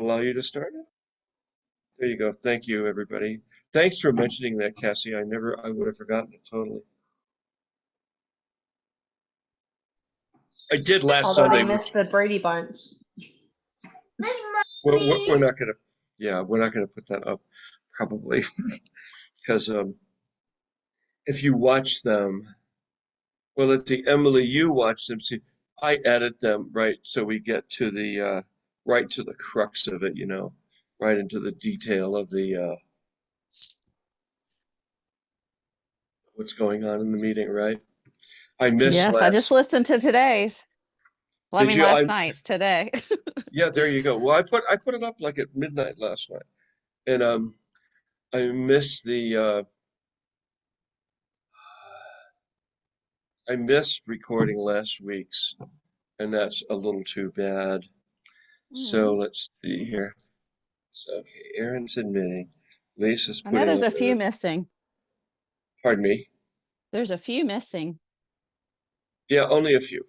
allow you to start it? There you go. Thank you, everybody. Thanks for mentioning that, Cassie. I would have forgotten it totally. I did last Although Sunday. I missed the Brady Bunch. We're not gonna, yeah, we're not gonna put that up probably because if you watch them, well, let's see, Emily, you watch them. See, I edit them right so we get to the right to the crux of it, right into the detail of the what's going on in the meeting, right? I missed Yes, I just last. listened to today's. Well, I Did mean, you? last night's today. Yeah, there you go. Well, I put it up like at midnight last night, and I missed I missed recording last week's, and that's a little too bad. So let's see here. So okay, Aaron's admitting. Lisa's I know putting there's up a few the, missing. pardon me. There's a few missing. Yeah, only a few.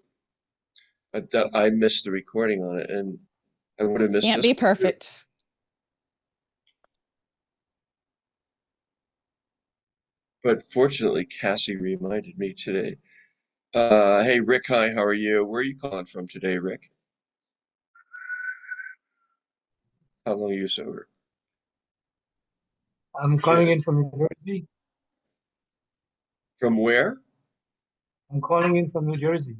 I missed the recording on it, and I would have missed Can't this be one too. perfect. But fortunately, Cassie reminded me today. Hey, Rick, hi, how are you? Where are you calling from today, Rick? How long are you sober? I'm calling in from New Jersey. From where? I'm calling in from New Jersey.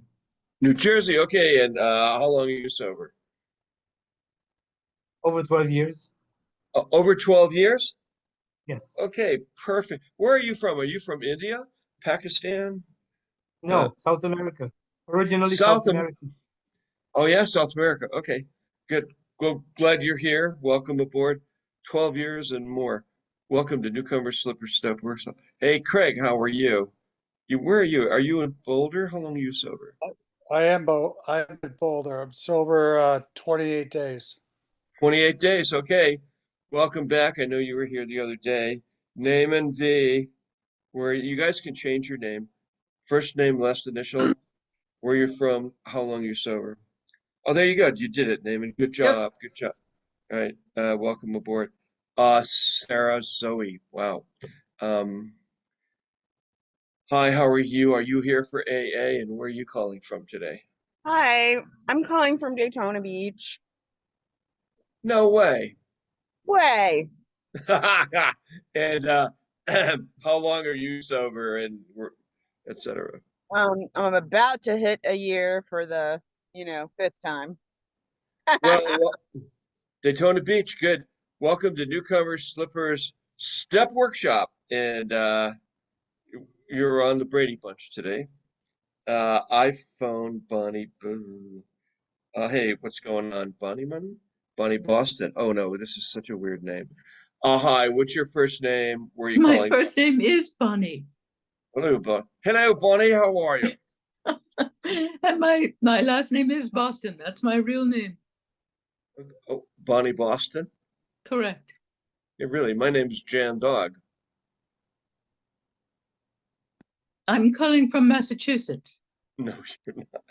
New Jersey, okay. And how long are you sober? Over 12 years. Over 12 years? Yes. Okay, perfect. Where are you from? Are you from India? Pakistan? No, South America. Originally South South Am America. Oh yeah, South America. Okay, good. Well, glad you're here. Welcome aboard. 12 years and more. Welcome to Newcomer Slipper Step Workshop. Hey, Craig, how are you? Where are you? Are you in Boulder? How long are you sober? I am in Boulder. I'm sober 28 days. 28 days. Okay. Welcome back. I know you were here the other day. Name and V, where you guys can change your name. First name, last initial, where you're from, how long you're sober. Oh, there you go. You did it, Naaman. Good job. Good job. All right. Welcome aboard. Sarah Zoe. Wow. Um, hi, how are you? Are you here for AA and where are you calling from today? Hi, I'm calling from Daytona Beach. No way. Way. And how long are you sober and etc. I'm about to hit a year for the, fifth time. Well, Daytona Beach, good. Welcome to Newcomers Slippers Step Workshop. And you're on the Brady Bunch today. iPhone Bonnie Boo. Hey, what's going on, Bonnie Man? Bonnie Boston. Oh no, this is such a weird name. Hi, what's your first name? Where are you My calling first name is Bonnie. Hello, Bonnie. Hello, Bonnie. How are you? And my last name is Boston. That's my real name. Oh, Bonnie Boston. Correct. Yeah, really. My name's Jann Dog. I'm calling from Massachusetts. No, you're not.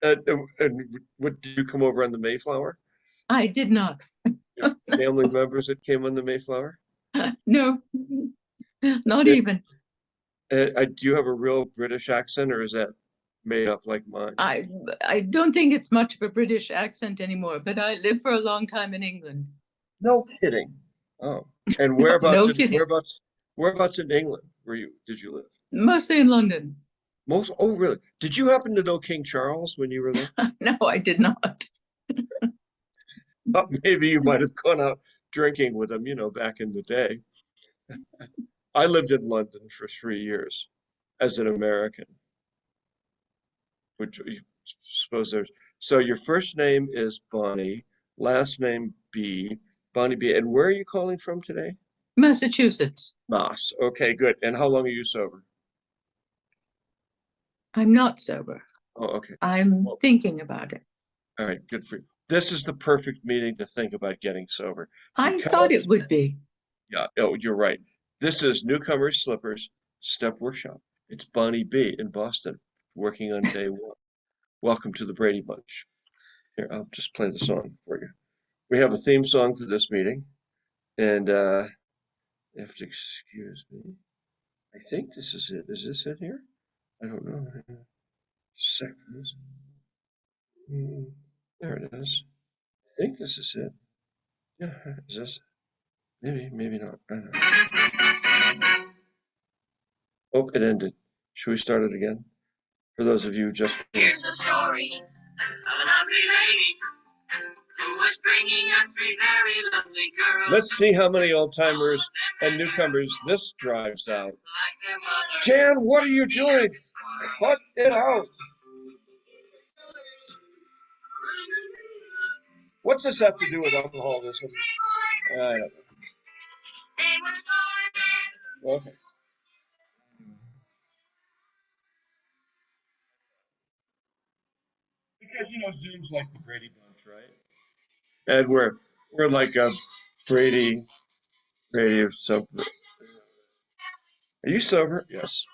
And what did you come over on the Mayflower? I did not. Your family members that came on the Mayflower? No, not Yeah. even. Do you have a real British accent, or is that made up like mine? I don't think it's much of a British accent anymore, but I lived for a long time in England. No kidding. Oh, and whereabouts No in kidding. whereabouts in England did you live? Mostly in London. Oh, really? Did you happen to know King Charles when you were there? No, I did not. Maybe you might have gone out drinking with him, back in the day. I lived in London for 3 years as an American, which you suppose there's. So your first name is Bonnie, last name B, Bonnie B. And where are you calling from today? Massachusetts. Mass. Okay, good. And how long are you sober? I'm not sober. Oh, okay. I'm thinking about it. All right, good for you. This is the perfect meeting to think about getting sober. I thought it would be. Yeah, oh, you're right. This is Newcomers Slippers Step Workshop. It's Bonnie B in Boston, working on day one. Welcome to the Brady Bunch. Here, I'll just play the song for you. We have a theme song for this meeting, and you have to excuse me. I think this is it. Is this it here? I don't know. Seconds. There it is. I think this is it. Yeah, is this? Maybe not. I don't know. Oh, it ended. Should we start it again? For those of you just. Here's the story of a lovely lady who was bringing up three very lovely girls. Let's see how many old timers and newcomers this drives out. Like their mother. Jan, what are you doing? Cut it out. What's this have to do with alcoholism? I don't know. They were born Okay. Because Zoom's like the Brady Bunch, right? And we're like a Brady of something. Are you sober? Yes.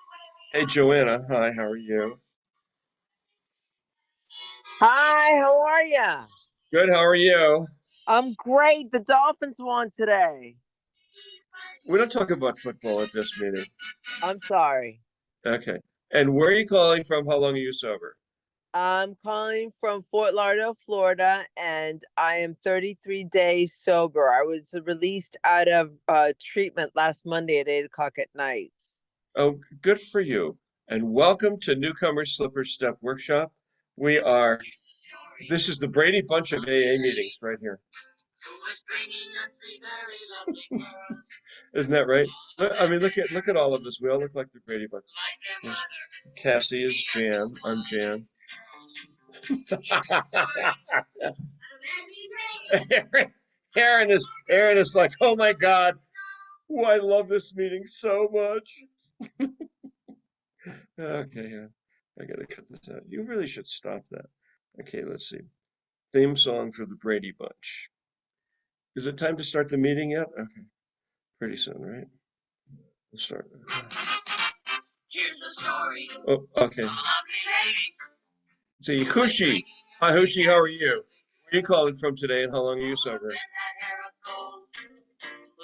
Hey Joanna, hi, how are you? Hi, how are ya? Good, how are you? I'm great. The Dolphins won today. We don't talk about football at this meeting. I'm sorry. Okay. And where are you calling from? How long are you sober? I'm calling from Fort Lauderdale, Florida, and I am 33 days sober. I was released out of treatment last Monday at 8 o'clock at night. Oh, good for you. And welcome to Newcomer Slipper Step Workshop. This is the Brady Bunch of AA meetings right here. who was bringing up three very lovely girls. Isn't that right? I mean, look at all of us. We all look like the Brady Bunch. Like their Yes. mother. Cassie is Jan. I'm Jan. Aaron is like, oh my God, I love this meeting so much. Okay, yeah, I gotta cut this out. You really should stop that. Okay, let's see. Theme song for the Brady Bunch. Is it time to start the meeting yet? Okay, pretty soon, right? We'll start. Here's the story Oh, okay. of a lovely lady. See, Hushi. Hi, Hushi, how are you? Where are you calling from today and how long are you sober? And that hair of gold,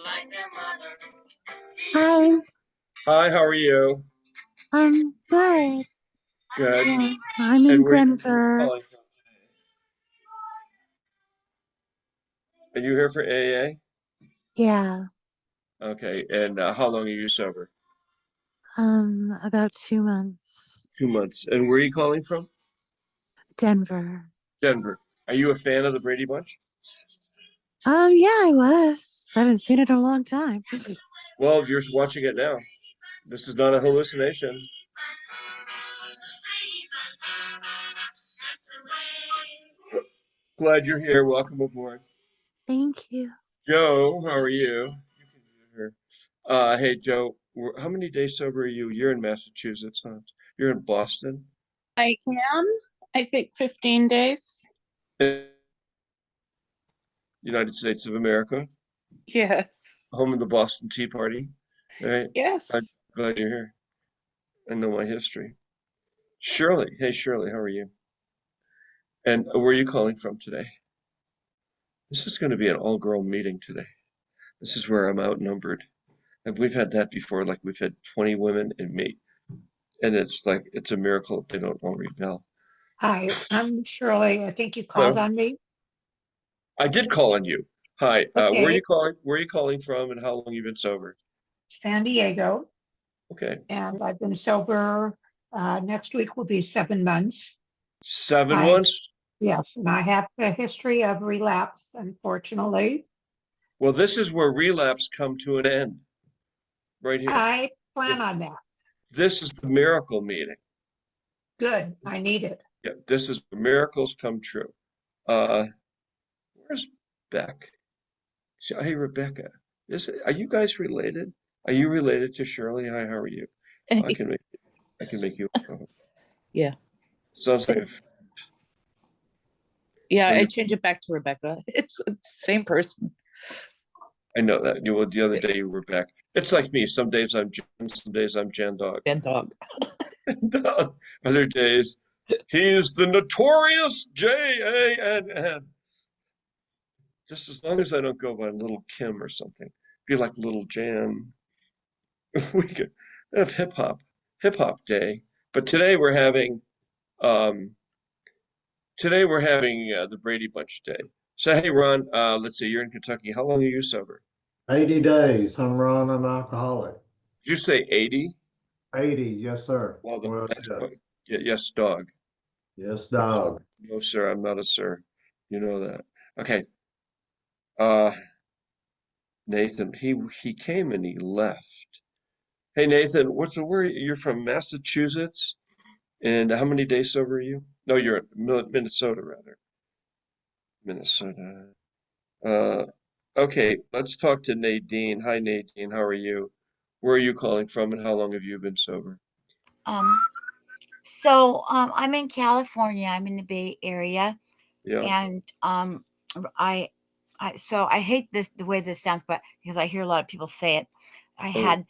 like their mother. Hi, Hi, how are you? I'm good. Good. Yeah, I'm in And where are you Denver. calling from today? Are you here for AA? Yeah, Okay, and how long are you sober? about 2 months. 2 months. And where are you calling from? Denver. Denver. Are you a fan of the Brady Bunch? Yeah, I was. I haven't seen it in a long time. Well, you're watching it now. This is not a hallucination. Glad you're here. Welcome aboard. Thank you. Joe, how are you? You can do her. Hey, Joe, how many days sober are you? You're in Massachusetts, huh? You're in Boston? I am, I think 15 days. United States of America, Yes. home of the Boston Tea Party, right? Yes. I'm glad you're here. I know my history. Shirley, hey Shirley, how are you? And where are you calling from today? This is going to be an all-girl meeting today. This is where I'm outnumbered. And we've had that before, like we've had 20 women and me. And it's like, it's a miracle if they don't all rebel. Hi, I'm Shirley. I think you called Hello. on me. I did call on you. Hi, where are Okay. you calling? Where are you calling from, and how long you been sober? San Diego, Okay, and I've been sober. Next week will be 7 months. 7 I- months. Yes, and I have a history of relapse, unfortunately. Well, this is where relapse come to an end. Right here. I plan on that. This is the miracle meeting. Good, I need it. Yeah, this is where miracles come true. Where's Beck? Hey, Rebecca. Are you guys related? Are you related to Shirley? Hi, how are you? I can make you. Yeah. Sounds like a. Yeah, So I you- changed it back to Rebecca. It's the same person. I know that. The other day you were Beck. It's like me. Some days I'm Jan, some days I'm Jan Dog. And dog. Other days, he's the notorious Jann. just as long as I don't go by Little Kim or something, be like Little Jann. We could have hip hop day. But um, today we're having the Brady Bunch day. So hey, Ron, let's see, you're in Kentucky. How long are you sober? 80 days. I'm Ron. I'm alcoholic. Did you say 80? 80. Yes, sir. Well, Well, that's yes. yes, dog. Yes, dog. No, sir, I'm not a sir. You know that. Okay. Uh, Nathan, he came and he left. Hey, Nathan, where you're from Massachusetts? And how many days sober are you? No, you're in Minnesota, rather. Minnesota. Uh, okay, let's talk to Nadine. Hi, Nadine. How are you? Where are you calling from, and how long have you been sober? I'm in California. I'm in the Bay Area, Yeah. and I, I hate the way this sounds, but because I hear a lot of people say it, I Oh, had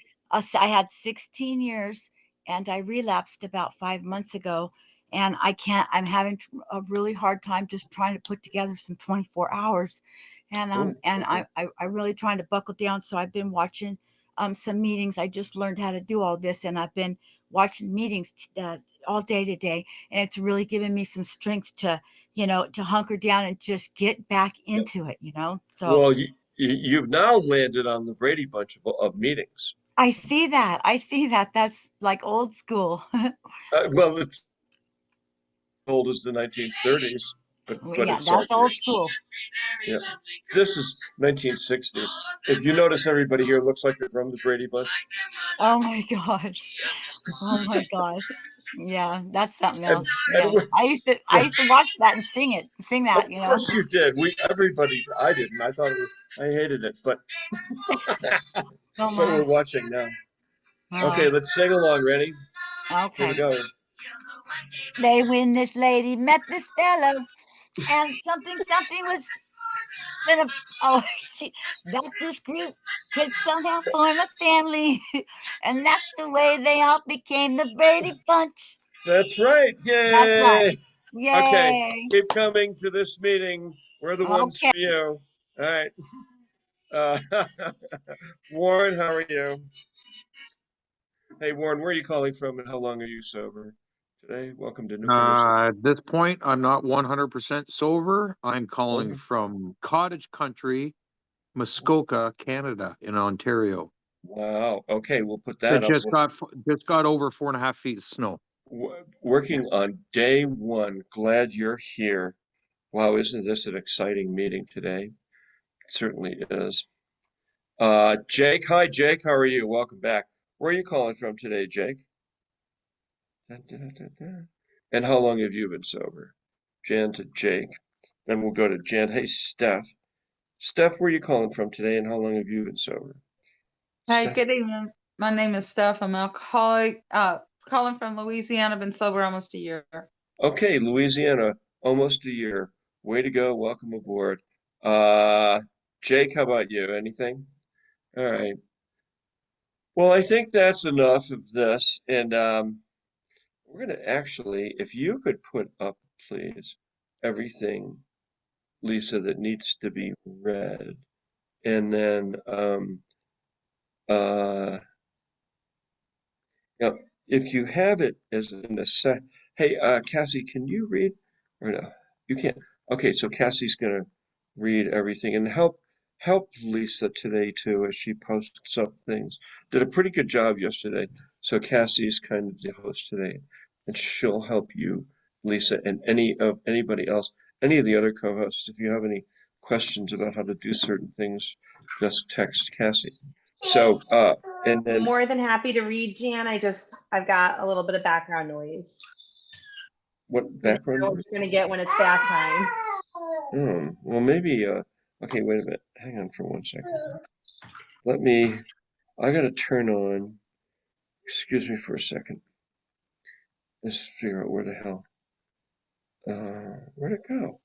I had 16 years, and I relapsed about 5 months ago, and I can't. I'm having a really hard time just trying to put together some 24 hours, and okay. I'm really trying to buckle down. So I've been watching some meetings. I just learned how to do all this, and I've been watching meetings all day today, and it's really given me some strength to to hunker down and just get back Yeah. into it, So Well, you've now landed on the Brady Bunch of meetings. I see that. I see that. That's like old school. Well, it's old as the 1930s, but Yeah, it's all that's old school. yeah. This is 1960s. If you notice, everybody here looks like they're from the Brady Bunch. Oh my gosh. Oh my gosh. Yeah, that's something And, else. and Yeah. I used to watch that and sing of that, course you did. Everybody, I didn't. I hated it, but Oh but we're my. watching now. Oh, Okay, let's sing along. Ready? Here we okay. go. They when this lady met this fellow and something was gonna that this group could somehow form a family. And that's the way they all became the Brady Bunch. That's right. That's right. Yay. Okay, Yay. keep coming to this meeting. We're the ones Okay. for you. All right. Uh, Warren, how are you? Hey, Warren, where are you calling from and how long are you sober today? Welcome to Newfoundland. At this point, I'm not 100% sober. I'm calling Oh, from cottage country, Muskoka, Canada, in Ontario. wow. Okay, we'll put It that up. just got over 4.5 feet of snow. Working on day one. Glad you're here. Wow, isn't this an exciting meeting today? It certainly is. Jake, hi, Jake. How are you? Welcome back. Where are you calling from today, Jake? Da, da, da, da. And how long have you been sober? Jan to Jake. Then we'll go to Jan. Hey, Steph. Steph, where are you calling from today and how long have you been sober? Hi, Steph. good evening. My name is Steph. I'm alcoholic. Calling from Louisiana. Been sober almost a year. Okay, Louisiana, almost a year. Way to go. Welcome aboard. Jake, how about you? Anything? All right. Well, I think that's enough of this. And we're going to actually, if you could put up, please, everything, Lisa, that needs to be read. And then, uh, you know, if you have it as in a sec, hey, Cassie, can you read? Or no, you can't. Okay, so Cassie's gonna read everything and help Lisa today too as she posts up things. Did a pretty good job yesterday. So Cassie's kind of the host today, and she'll help you, Lisa, and anybody else, any of the other co-hosts. If you have any questions about how to do certain things, just text Cassie. So, and then More than happy to read, Jan. I've got a little bit of background noise. what You never background know what noise? you're gonna get when it's back time. Well, maybe, okay, wait a minute. Hang on for 1 second. I gotta turn on, excuse me for a second. Let's figure out where the hell, where'd it go?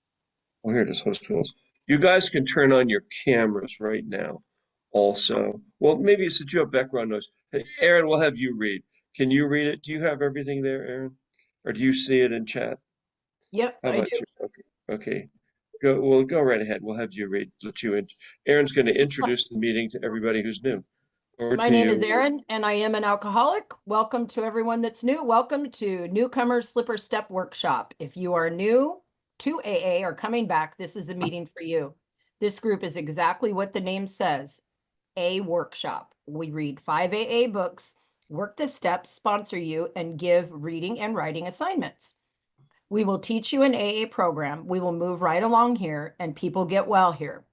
Oh, here it is, host tools. You guys can turn on your cameras right now also. Well, maybe since you have background noise. Hey, Aaron, we'll have you read. Can you read it? Do you have everything there, Aaron? Or do you see it in chat? Yep, How I about do. you? Okay, okay, go right ahead. We'll have you read, let you in. Aaron's going to introduce the meeting to everybody who's new. Over My to name you. is Erin, and I am an alcoholic. Welcome to everyone that's new. Welcome to Newcomers Slipper Step Workshop. If you are new to AA or coming back, this is the meeting for you. This group is exactly what the name says, a workshop. We read 5 AA books, work the steps, sponsor you, and give reading and writing assignments. We will teach you an AA program. We will move right along here, and people get well here.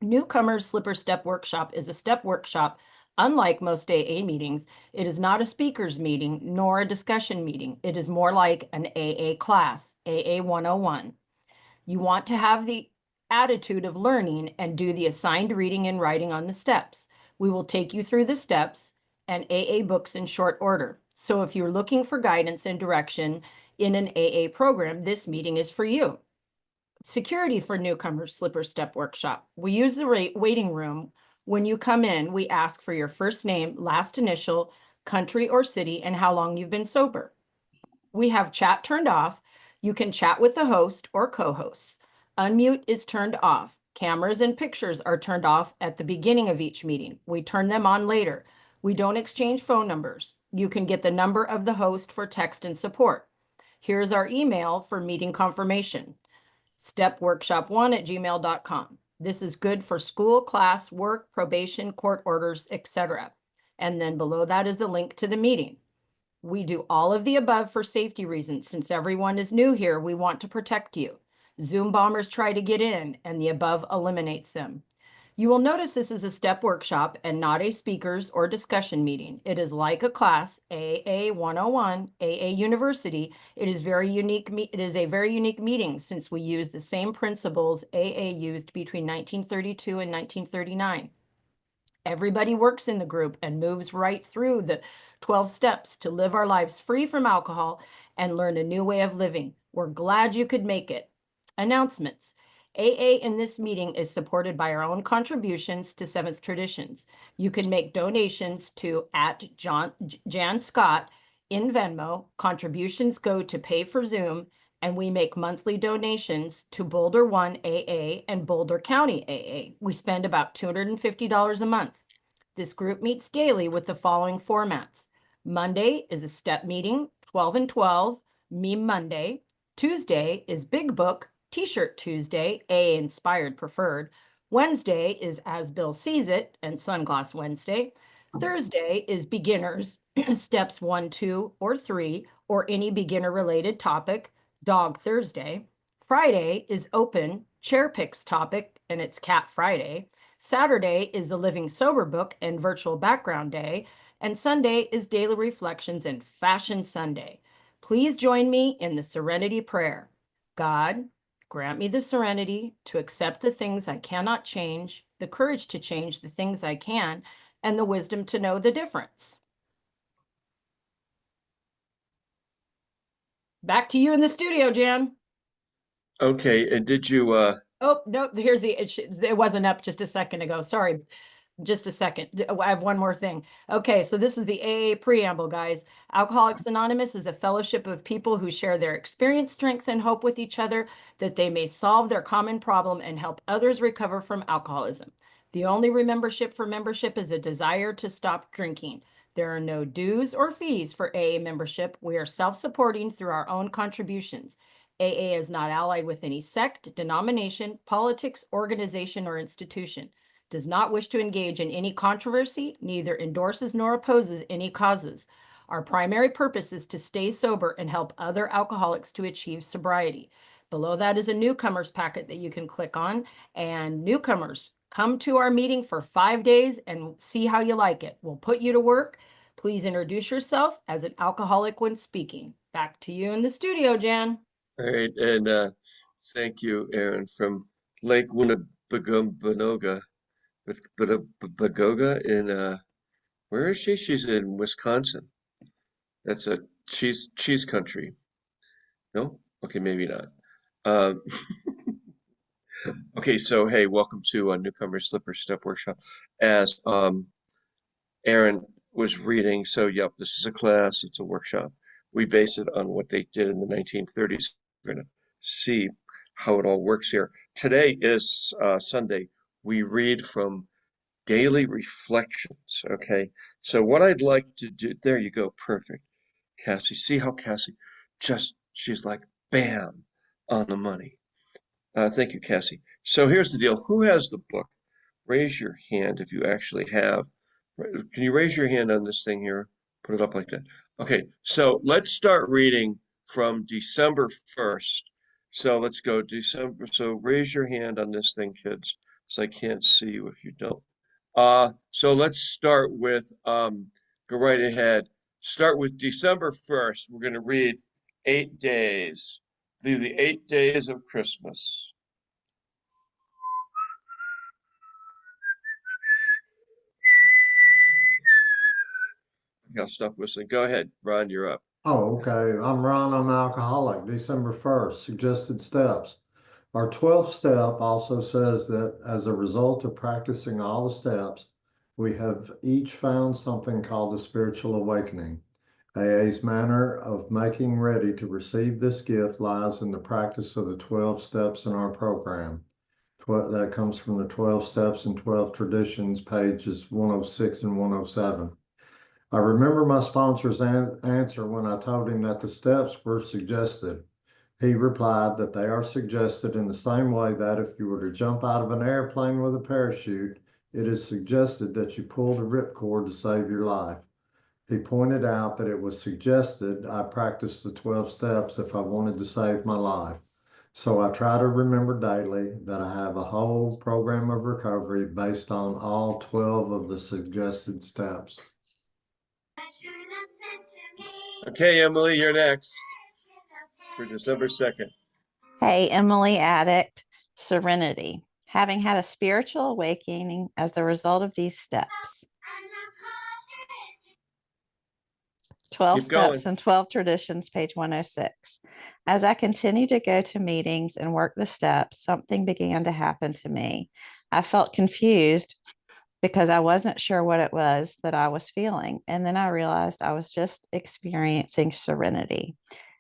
Newcomers Slipper Step Workshop is a step workshop. Unlike most AA meetings, it is not a speaker's meeting nor a discussion meeting. It is more like an AA class, AA 101. You want to have the attitude of learning and do the assigned reading and writing on the steps. We will take you through the steps and AA books in short order. So if you're looking for guidance and direction in an AA program, this meeting is for you. Security for Newcomers Slipper Step Workshop. We use the waiting room. When you come in, we ask for your first name, last initial, country or city, and how long you've been sober. We have chat turned off. You can chat with the host or co-hosts. Unmute is turned off. Cameras and pictures are turned off at the beginning of each meeting. We turn them on later. We don't exchange phone numbers. You can get the number of the host for text and support. Here's our email for meeting confirmation. stepworkshop1@gmail.com. This is good for school, class, work, probation, court orders, etc. And then below that is the link to the meeting. We do all of the above for safety reasons. Since everyone is new here, we want to protect you. Zoom bombers try to get in, and the above eliminates them. You will notice this is a step workshop and not a speakers or discussion meeting. It is like a class, AA 101, AA University. It is a very unique meeting since we use the same principles AA used between 1932 and 1939. Everybody works in the group and moves right through the 12 steps to live our lives free from alcohol and learn a new way of living. We're glad you could make it. Announcements. AA in this meeting is supported by our own contributions to Seventh Traditions. You can make donations to @Jann Scott in Venmo. Contributions go to pay for Zoom, and we make monthly donations to Boulder One AA and Boulder County AA. We spend about $250 a month. This group meets daily with the following formats. Monday is a step meeting, 12 and 12, Meme Monday. Tuesday is Big Book, T-shirt Tuesday, AA inspired preferred. Wednesday is As Bill Sees It and Sunglass Wednesday. Thursday is Beginners, steps 1, 2, or 3, or any beginner related topic, Dog Thursday. Friday is Open, Chair Picks topic, and it's Cat Friday. Saturday is the Living Sober book and Virtual Background Day. And Sunday is Daily Reflections and Fashion Sunday. Please join me in the Serenity Prayer. God, grant me the serenity to accept the things I cannot change, the courage to change the things I can, and the wisdom to know the difference. Back to you in the studio, Jann. Okay, and did you Oh, no, here's it wasn't up just a second ago. Sorry. Just a second. I have one more thing. Okay, so this is the AA preamble, guys. Alcoholics Anonymous is a fellowship of people who share their experience, strength, and hope with each other that they may solve their common problem and help others recover from alcoholism. The only membership for membership is a desire to stop drinking. There are no dues or fees for AA membership. We are self-supporting through our own contributions. AA is not allied with any sect, denomination, politics, organization, or institution. Does not wish to engage in any controversy, neither endorses nor opposes any causes. Our primary purpose is to stay sober and help other alcoholics to achieve sobriety. Below that is a newcomers packet that you can click on. And newcomers, come to our meeting for 5 days and see how you like it. We'll put you to work. Please introduce yourself as an alcoholic when speaking. Back to you in the studio, Jann. all right, and thank you, Aaron, from Lake Winnebagoga. With Bagoga in where is she? She's in Wisconsin. That's a cheese country. No? Okay, maybe not. Um, okay, so hey, welcome to Newcomer Slipper Step Workshop. As Aaron was reading, so yep, this is a class, it's a workshop. We base it on what they did in the 1930s. We're gonna see how it all works here. Today is Sunday. We read from Daily Reflections. Okay. So what I'd like to do, there you go. Perfect. Cassie, see how Cassie she's like, bam, on the money. Thank you, Cassie. So here's the deal. Who has the book? Raise your hand if you actually have. Can you raise your hand on this thing here? Put it up like that. Okay, so let's start reading from December 1st. So let's go December. So raise your hand on this thing, kids, because I can't see you if you don't. So let's start with, go right ahead. Start with December 1st. We're going to read 8 days, the 8 days of Christmas. I'll stop whistling. Go ahead, Ron, you're up. Oh, okay. I'm Ron. I'm alcoholic. December 1st. Suggested steps. Our 12th step also says that as a result of practicing all the steps, we have each found something called the spiritual awakening. AA's manner of making ready to receive this gift lies in the practice of the 12 steps in our program. That comes from the 12 steps and 12 traditions, pages 106 and 107. I remember my sponsor's answer when I told him that the steps were suggested. He replied that they are suggested in the same way that if you were to jump out of an airplane with a parachute, it is suggested that you pull the ripcord to save your life. He pointed out that it was suggested I practice the 12 steps if I wanted to save my life. So I try to remember daily that I have a whole program of recovery based on all 12 of the suggested steps. Okay, Emily, you're next for December 2nd. Hey, Emily Addict, Serenity. Having had a spiritual awakening as the result of these steps. 12 Keep going. steps and 12 traditions, page 106. As I continued to go to meetings and work the steps, something began to happen to me. I felt confused because I wasn't sure what it was that I was feeling. And then I realized I was just experiencing serenity.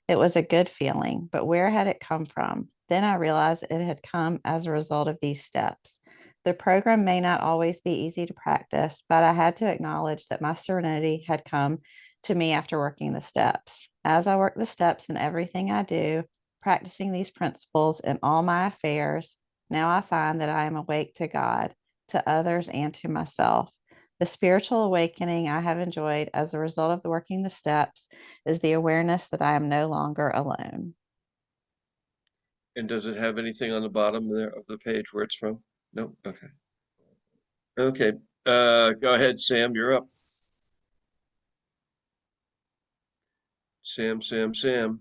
It was a good feeling, but where had it come from? Then I realized it had come as a result of these steps. The program may not always be easy to practice, but I had to acknowledge that my serenity had come to me after working the steps. As I work the steps in everything I do, practicing these principles in all my affairs, now I find that I am awake to God, to others, and to myself. The spiritual awakening I have enjoyed as a result of working the steps is the awareness that I am no longer alone. And does it have anything on the bottom there of the page where it's from? No? Okay. Okay. Go ahead, Sam, you're up. Sam.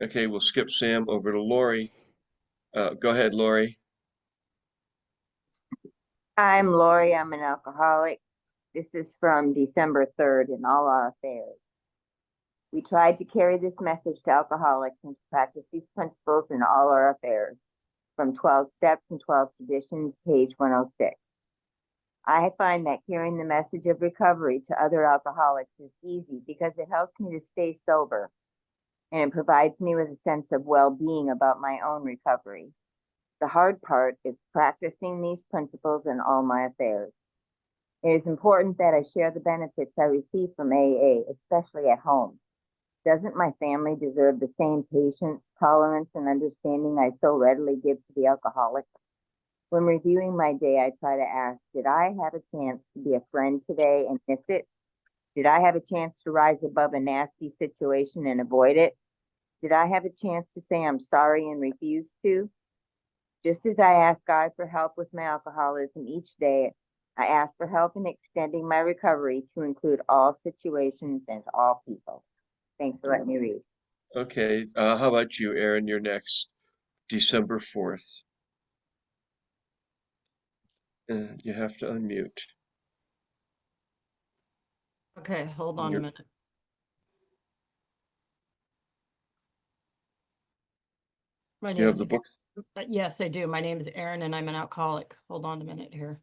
Okay, we'll skip Sam over to Lori. Go ahead, Lori. I'm Lori. I'm an alcoholic. This is from December 3rd in all our affairs. We tried to carry this message to alcoholics and to practice these principles in all our affairs. From 12 Steps and 12 Traditions, page 106. I find that carrying the message of recovery to other alcoholics is easy because it helps me to stay sober and it provides me with a sense of well-being about my own recovery. The hard part is practicing these principles in all my affairs. It is important that I share the benefits I receive from AA, especially at home. Doesn't my family deserve the same patience, tolerance, and understanding I so readily give to the alcoholic? When reviewing my day, I try to ask, did I have a chance to be a friend today and miss it? Did I have a chance to rise above a nasty situation and avoid it? Did I have a chance to say I'm sorry and refuse to? Just as I ask God for help with my alcoholism each day, I ask for help in extending my recovery to include all situations and all people. Thanks for letting me read. Okay, how about you, Aaron? You're next. December 4th. And you have to unmute. Okay, hold on a minute. My You have name's the book? Yes, I do. My name is Aaron and I'm an alcoholic. Hold on a minute here.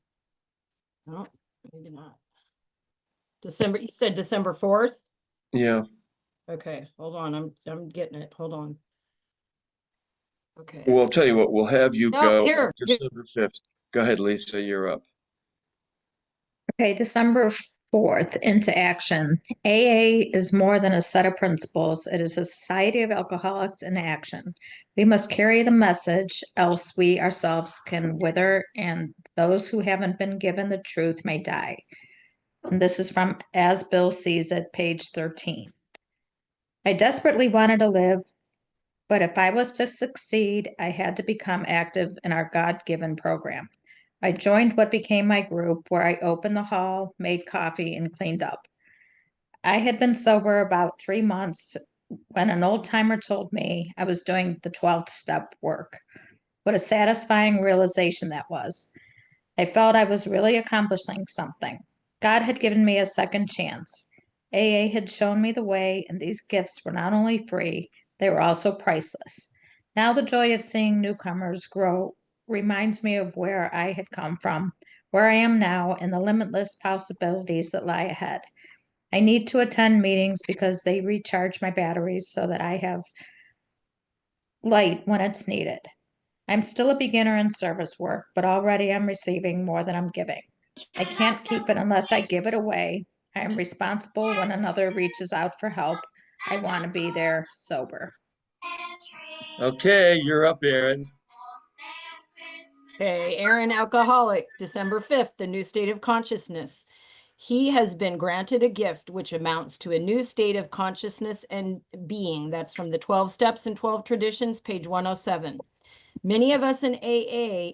No, maybe not. December, you said December 4th? Yeah. Okay, hold on. I'm getting it. Hold on. Okay. Well, I'll tell you what, we'll have you No, go here. December 5th. Go ahead, Lisa, you're up. Okay, December 4th, into action. AA is more than a set of principles. It is a society of alcoholics in action. We must carry the message, else we ourselves can wither, and those who haven't been given the truth may die. And this is from As Bill Sees It, page 13. I desperately wanted to live, but if I was to succeed, I had to become active in our God-given program. I joined what became my group, where I opened the hall, made coffee, and cleaned up. I had been sober about 3 months when an old timer told me I was doing the 12th step work. What a satisfying realization that was. I felt I was really accomplishing something. God had given me a second chance. AA had shown me the way, and these gifts were not only free, they were also priceless. Now the joy of seeing newcomers grow reminds me of where I had come from, where I am now, and the limitless possibilities that lie ahead. I need to attend meetings because they recharge my batteries so that I have light when it's needed. I'm still a beginner in service work, but already I'm receiving more than I'm giving. I can't keep it unless I give it away. I am responsible when another reaches out for help. I want to be there sober. Okay, you're up, Aaron. Okay, Aaron, alcoholic, December 5th, the new state of consciousness. He has been granted a gift which amounts to a new state of consciousness and being. That's from the 12 Steps and 12 Traditions, page 107. Many of us in AA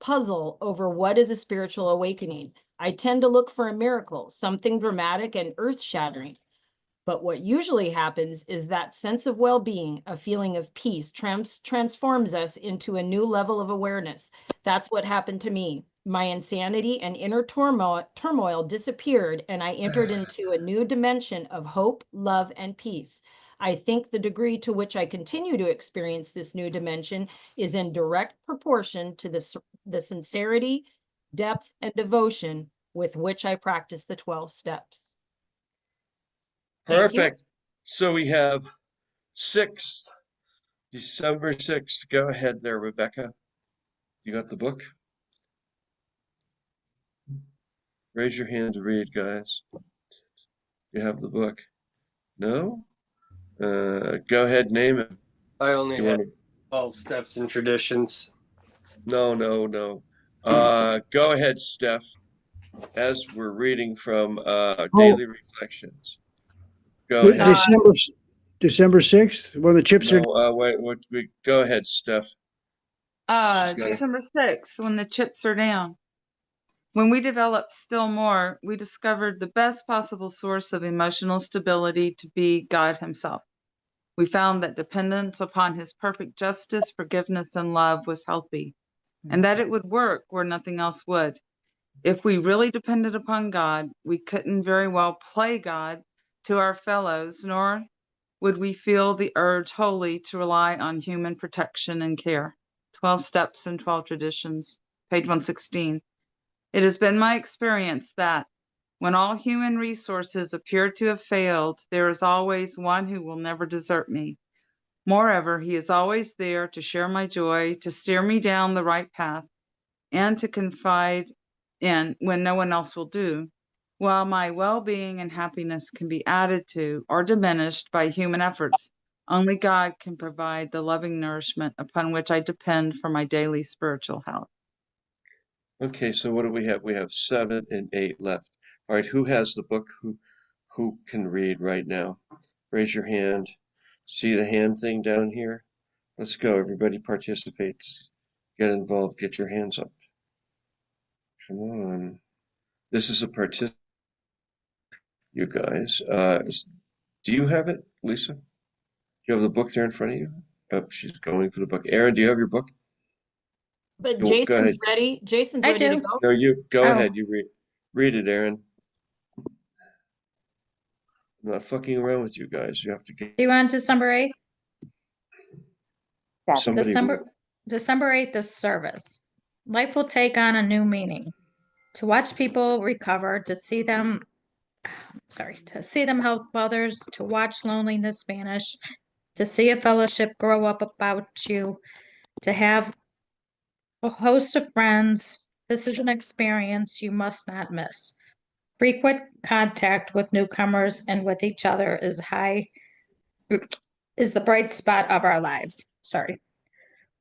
puzzle over what is a spiritual awakening. I tend to look for a miracle, something dramatic and earth-shattering. But what usually happens is that sense of well-being, a feeling of peace, transforms us into a new level of awareness. That's what happened to me. My insanity and inner turmoil disappeared, and I entered into a new dimension of hope, love, and peace. I think the degree to which I continue to experience this new dimension is in direct proportion to the sincerity, depth, and devotion with which I practice the 12 steps. Perfect. So we have 6th, December 6th. Go ahead there, Rebecca. You got the book? Raise your hand to read, guys. You have the book. No? Go ahead, name it. I only You have want 12 steps and traditions. No. Go ahead, Steph, as we're reading from Daily Reflections. Go ahead. December 6th, when the chips are. No, wait, go ahead, Steph. December 6th, when the chips are down. When we developed still more, we discovered the best possible source of emotional stability to be God Himself. We found that dependence upon His perfect justice, forgiveness, and love was healthy, and that it would work where nothing else would. If we really depended upon God, we couldn't very well play God to our fellows, nor would we feel the urge wholly to rely on human protection and care. 12 Steps and 12 Traditions, page 116. It has been my experience that when all human resources appear to have failed, there is always one who will never desert me. Moreover, He is always there to share my joy, to steer me down the right path, and to confide in when no one else will do. While my well-being and happiness can be added to or diminished by human efforts, only God can provide the loving nourishment upon which I depend for my daily spiritual health. Okay, so what do we have? We have 7 and 8 left. All right, who has the book? Who can read right now? Raise your hand. See the hand thing down here? Let's go. Everybody participates. Get involved. Get your hands up. Come on. This is a participant. You guys. Do you have it, Lisa? Do you have the book there in front of you? Oh, she's going for the book. Aaron, do you have your book? But Go Jason's ahead. ready. Jason's I ready to do. go. No, you go Oh. ahead. You read it, Aaron. I'm not fucking around with you guys. You have to get Do you want December 8th? somebody. December 8th is service. Life will take on a new meaning. To watch people recover, to see them help others, to watch loneliness vanish, to see a fellowship grow up about you, to have a host of friends. This is an experience you must not miss. Frequent contact with newcomers and with each other is the bright spot of our lives. Sorry.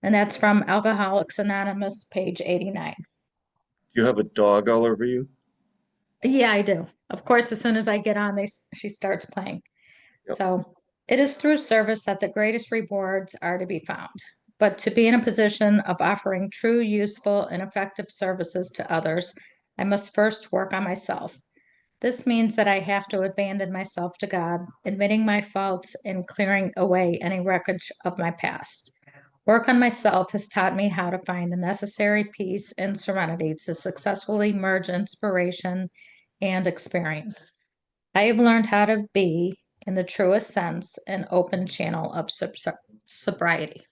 And that's from Alcoholics Anonymous, page 89. You have a dog all over you? Yeah, I do. Of course, as soon as I get on, she starts playing. Yep. So it is through service that the greatest rewards are to be found. But to be in a position of offering true, useful, and effective services to others, I must first work on myself. This means that I have to abandon myself to God, admitting my faults and clearing away any wreckage of my past. Work on myself has taught me how to find the necessary peace and serenity to successfully merge inspiration and experience. I have learned how to be, in the truest sense, an open channel of sobriety.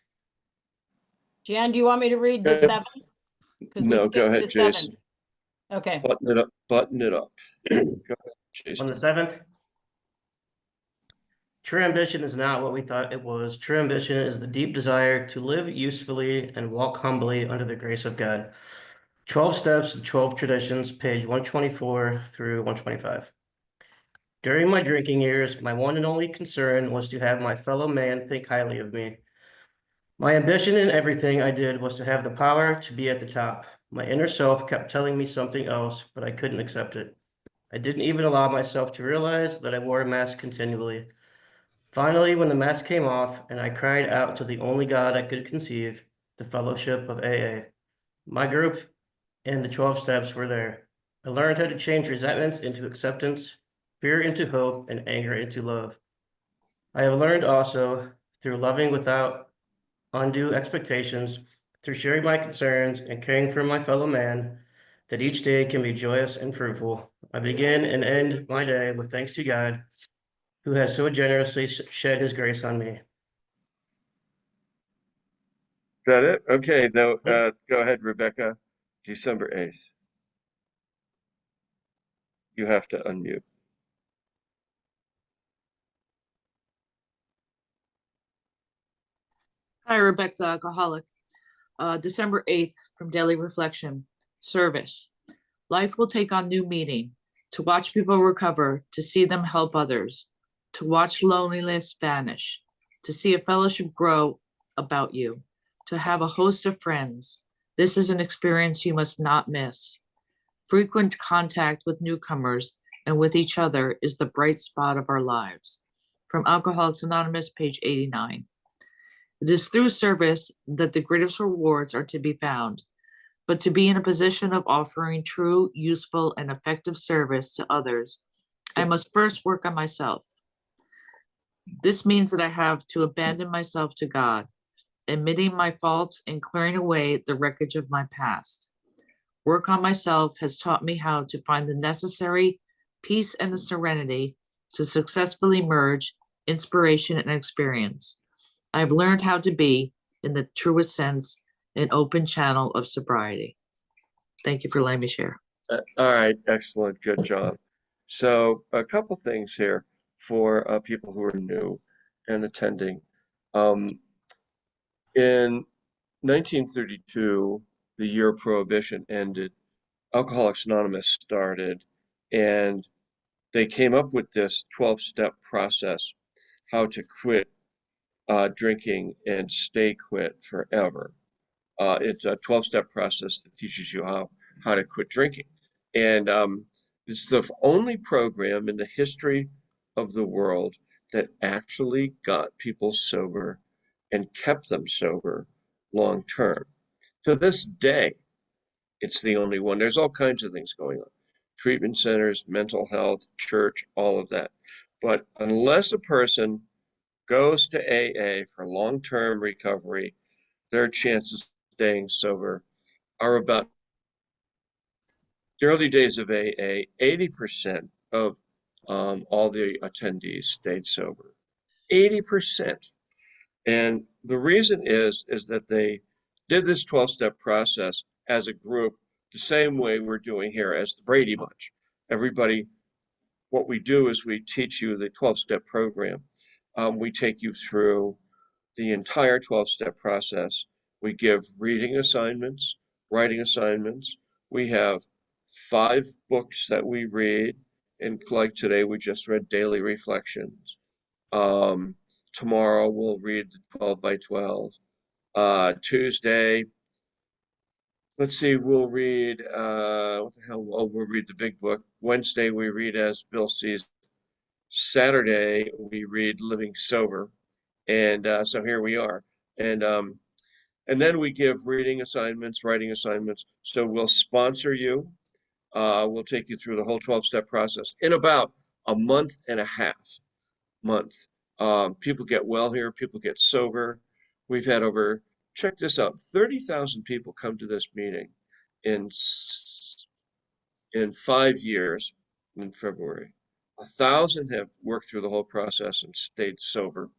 Jan, do you want me to read the Good. 7? Because we No, go skipped ahead, the Jason. 7. Okay. Button it up. Button it up. Go ahead, Jason. On the 7th, true ambition is not what we thought it was. True ambition is the deep desire to live usefully and walk humbly under the grace of God. 12 Steps and 12 Traditions, page 124 through 125. During my drinking years, my one and only concern was to have my fellow man think highly of me. My ambition in everything I did was to have the power to be at the top. My inner self kept telling me something else, but I couldn't accept it. I didn't even allow myself to realize that I wore a mask continually. Finally, when the mask came off and I cried out to the only God I could conceive, the fellowship of AA. My group and the 12 steps were there. I learned how to change resentments into acceptance, fear into hope, and anger into love. I have learned also through loving without undue expectations, through sharing my concerns and caring for my fellow man, that each day can be joyous and fruitful. I begin and end my day with thanks to God, who has so generously shed his grace on me. Is that it? Okay, now go ahead, Rebecca. December 8th. You have to unmute. Hi, Rebecca, alcoholic. December 8th from Daily Reflection. Service. Life will take on new meaning. To watch people recover, to see them help others, to watch loneliness vanish, to see a fellowship grow about you, to have a host of friends. This is an experience you must not miss. Frequent contact with newcomers and with each other is the bright spot of our lives. From Alcoholics Anonymous, page 89. It is through service that the greatest rewards are to be found, but to be in a position of offering true, useful, and effective service to others, I must first work on myself. This means that I have to abandon myself to God, admitting my faults and clearing away the wreckage of my past. Work on myself has taught me how to find the necessary peace and the serenity to successfully merge inspiration and experience. I've learned how to be, in the truest sense, an open channel of sobriety. Thank you for letting me share. All right, excellent, good job. So a couple things here for people who are new and attending. In 1932, the year Prohibition ended, Alcoholics Anonymous started, and they came up with this 12-step process, how to quit drinking and stay quit forever. It's a 12-step process that teaches you how to quit drinking. And it's the only program in the history of the world that actually got people sober and kept them sober long term. To this day, it's the only one. There's all kinds of things going on. Treatment centers, mental health, church, all of that. But unless a person goes to AA for long-term recovery, their chances of staying sober are about the early days of AA, 80% of all the attendees stayed sober. 80%. And the reason is that they did this 12-step process as a group, the same way we're doing here as the Brady Bunch. Everybody, what we do is we teach you the 12-step program. We take you through the entire 12-step process. We give reading assignments, writing assignments. We have 5 books that we read, and like today we just read Daily Reflections. Tomorrow we'll read the 12 by 12. Tuesday, let's see, we'll read what the hell? Oh, we'll read the big book. Wednesday we read As Bill Sees. Saturday we read Living Sober, and so here we are. And then we give reading assignments, writing assignments. So we'll sponsor you. We'll take you through the whole 12-step process in about a month and a half. People get well here. People get sober. We've had over, check this out, 30,000 people come to this meeting in 5 years in February. 1,000 have worked through the whole process and stayed sober.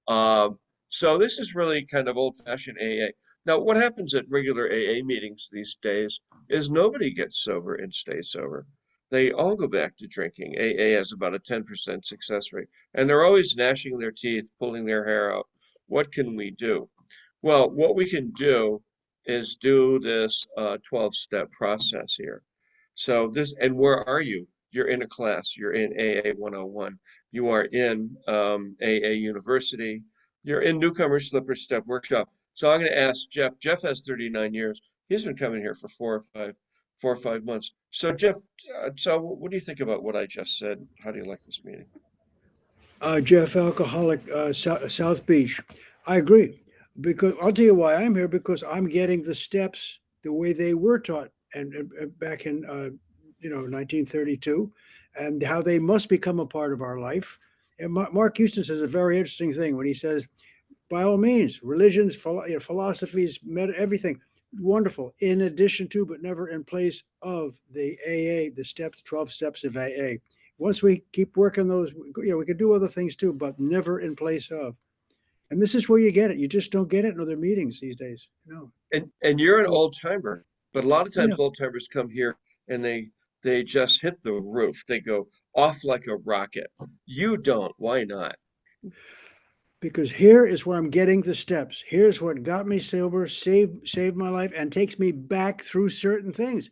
So this is really kind of old-fashioned AA. Now, what happens at regular AA meetings these days is nobody gets sober and stays sober. They all go back to drinking. AA has about a 10% success rate, and they're always gnashing their teeth, pulling their hair out. What can we do? Well, what we can do is do this 12-step process here. So this, and where are you? You're in a class. You're in AA 101. You are in AA University. You're in Newcomer Slipper Step Workshop. So I'm going to ask Jeff. Jeff has 39 years. He's been coming here for 4 or 5 months. So Jeff, so what do you think about what I just said? How do you like this meeting? Jeff, alcoholic, South Beach. I agree, because I'll tell you why I'm here, because I'm getting the steps the way they were taught and back in 1932, and how they must become a part of our life. And Mark Houston says a very interesting thing when he says, by all means, religions, philosophies, everything, wonderful, in addition to, but never in place of the AA, the steps, 12 steps of AA. Once we keep working those, we could do other things too, but never in place of. And this is where you get it. You just don't get it in other meetings these days. No. And you're an old timer, but a lot of times Yeah. old timers come here and they just hit the roof. They go off like a rocket. You don't. Why not? Because here is where I'm getting the steps. Here's what got me sober, saved my life, and takes me back through certain things.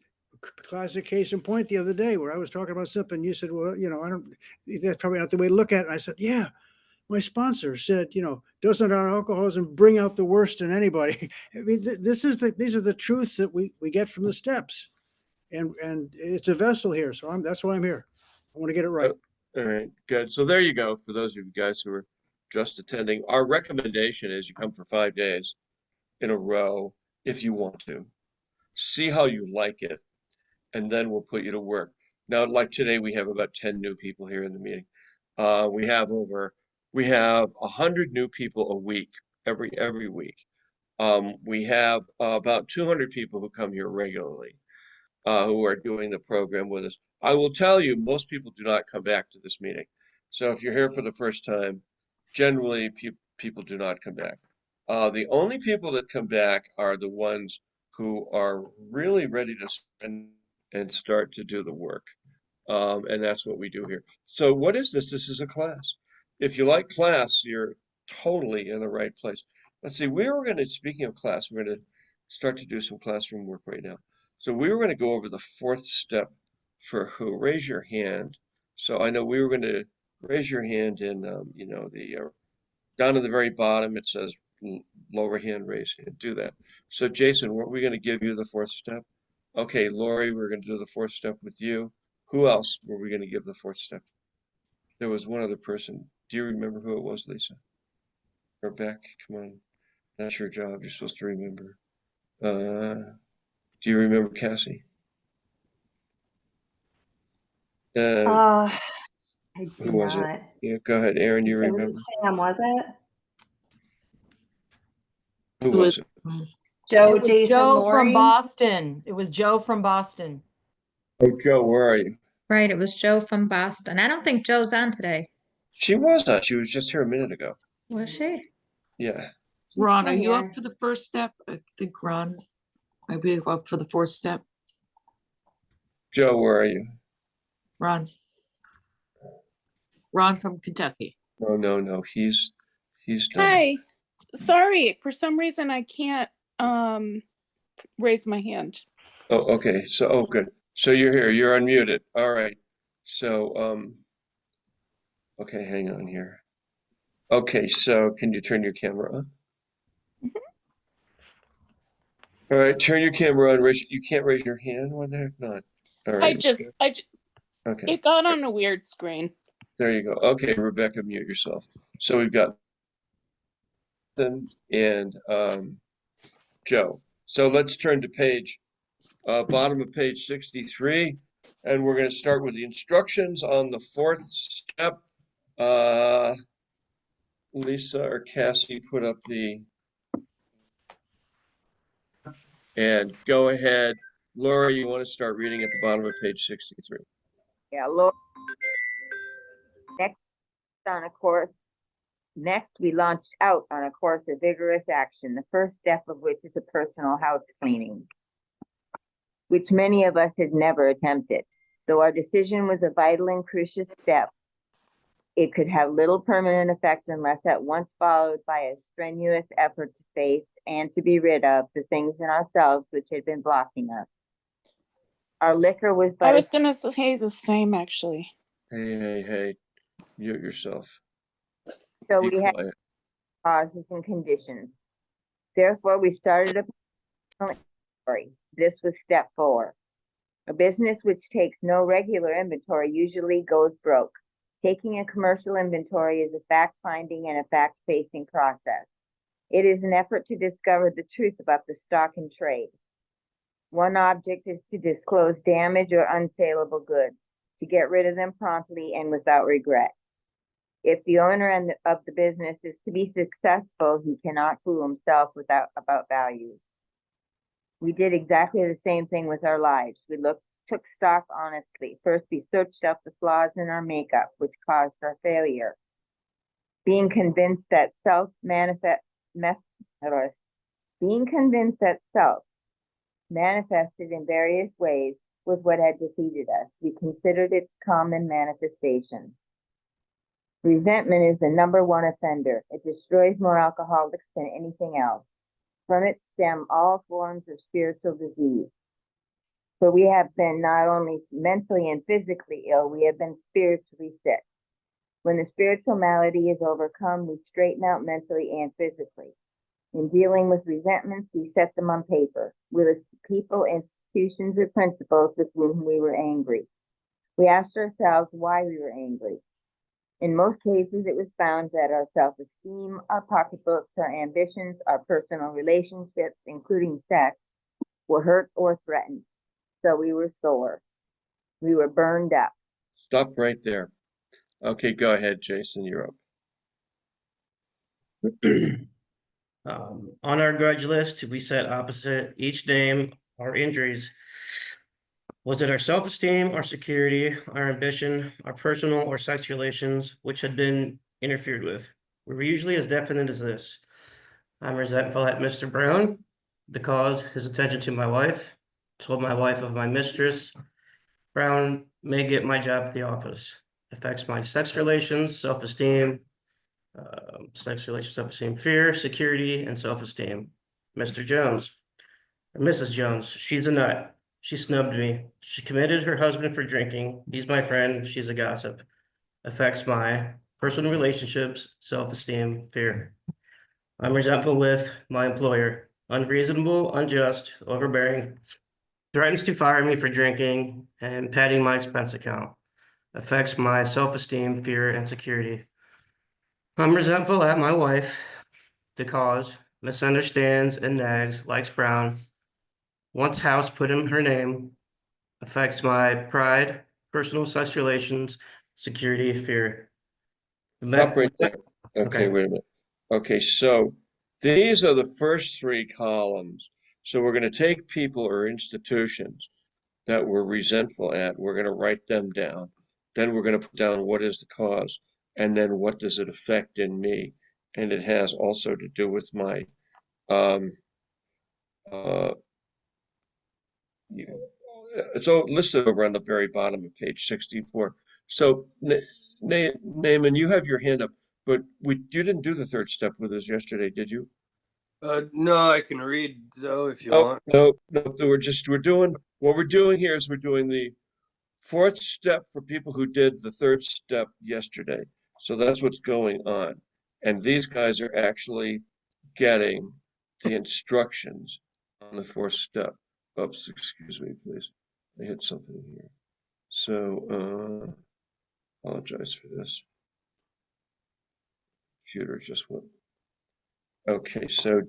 Classic case in point the other day where I was talking about something. You said, well, I don't, that's probably not the way to look at it. And I said, yeah, my sponsor said, doesn't our alcoholism bring out the worst in anybody? I mean, these are the truths that we get from the steps, and it's a vessel here. So that's why I'm here. I want to get it right. All right, good. So there you go. For those of you guys who are just attending, our recommendation is you come for 5 days in a row if you want to. See how you like it, and then we'll put you to work. Now, like today, we have about 10 new people here in the meeting. We have 100 new people a week, every week. We have about 200 people who come here regularly, who are doing the program with us. I will tell you, most people do not come back to this meeting. So if you're here for the first time, generally people do not come back. The only people that come back are the ones who are really ready to spend and start to do the work. And that's what we do here. So what is this? This is a class. If you like class, you're totally in the right place. Let's see, speaking of class, we're going to start to do some classroom work right now. So we were going to go over the 4th step for who? Raise your hand. So I know we were going to raise your hand in, down at the very bottom, it says lower hand, raise hand. Do that. So Jason, weren't we going to give you the 4th step? Okay, Lori, we're going to do the 4th step with you. Who else were we going to give the 4th step? There was one other person. Do you remember who it was, Lisa? Or Beck? Come on. That's your job. You're supposed to remember. Do you remember Cassie? I do Who was it? not. Yeah, go ahead, Aaron. You It was remember? Sam, was it? Who was it? Joe, It was Jason, Joe Lori? from Boston. It was Joe from Boston. Oh, Joe, where are you? Right, it was Joe from Boston. I don't think Joe's on today. She was not. She was just here a minute ago. Was she? Yeah. Ron, still are you here. up for the 1st step? I think Ron might be up for the 4th step. Joe, where are you? Ron. Ron from Kentucky. No. He's done. Hi. Sorry, for some reason I can't raise my hand. Oh, okay. So, oh, good. So you're here. You're unmuted. All right. So, okay, hang on here. Okay, so can you turn your camera on? All right, turn your camera on. You can't raise your hand. Why the heck not? All right. Okay. It got on a weird screen. There you go. Okay, Rebecca, mute yourself. So we've got and Joe. So let's turn to bottom of page 63, and we're going to start with the instructions on the fourth step. Lisa or Cassie put up and go ahead. Laura, you want to start reading at the bottom of page 63. Yeah, Laura. Next, we launched out on a course of vigorous action, the first step of which is a personal house cleaning, which many of us had never attempted. Though our decision was a vital and crucial step, it could have little permanent effect unless at once followed by a strenuous effort to face and to be rid of the things in ourselves which had been blocking us. Our liquor was but I was going to say the same, actually. Hey, mute yourself. So Be we had quiet. causes and conditions. Therefore, we started a inventory. This was step 4. A business which takes no regular inventory usually goes broke. Taking a commercial inventory is a fact-finding and a fact-facing process. It is an effort to discover the truth about the stock in trade. One object is to disclose damage or unsaleable goods, to get rid of them promptly and without regret. If the owner of the business is to be successful, he cannot fool himself about values. We did exactly the same thing with our lives. We took stock honestly. First, we searched out the flaws in our makeup, which caused our failure. Being convinced that self manifested in various ways was what had defeated us. We considered its common manifestations. Resentment is the #1 offender. It destroys more alcoholics than anything else. From its stem all forms of spiritual disease. So we have been not only mentally and physically ill, we have been spiritually sick. When the spiritual malady is overcome, we straighten out mentally and physically. In dealing with resentments, we set them on paper. We list people, institutions, or principles with whom we were angry. We asked ourselves why we were angry. In most cases, it was found that our self-esteem, our pocketbooks, our ambitions, our personal relationships, including sex, were hurt or threatened. So we were sore. We were burned up. Stop right there. Okay, go ahead, Jason, you're up. On our grudge list, we set opposite each name our injuries. Was it our self-esteem, our security, our ambition, our personal or sex relations, which had been interfered with? We were usually as definite as this. I'm resentful at Mr. Brown, the cause, his attention to my wife, told my wife of my mistress. Brown may get my job at the office. Affects my sex relations, self-esteem, self-esteem, fear, security, and self-esteem. Mr. Jones, or Mrs. Jones, she's a nut. She snubbed me. She committed her husband for drinking. He's my friend. She's a gossip. Affects my personal relationships, self-esteem, fear. I'm resentful with my employer. Unreasonable, unjust, overbearing. Threatens to fire me for drinking and padding my expense account. Affects my self-esteem, fear, and security. I'm resentful at my wife. The cause. Misunderstands and nags, likes Brown. Wants house put in her name. Affects my pride, personal sex relations, security, fear. Stop right there. Okay, wait a minute. Okay, so these are the first 3 columns. So we're going to take people or institutions that we're resentful at. We're going to write them down. Then we're going to put down what is the cause, and then what does it affect in me. And it has also to do with my it's all listed over on the very bottom of page 64. So Naaman, you have your hand up. but you didn't do the third step with us yesterday, did you? No, I can read though if you Oh, want. no, we're doing, what we're doing here is we're doing the fourth step for people who did the third step yesterday. So that's what's going on. And these guys are actually getting the instructions on the fourth step. Oops, excuse me, please. I hit something here. So, apologize for this. Computer just went. Okay, so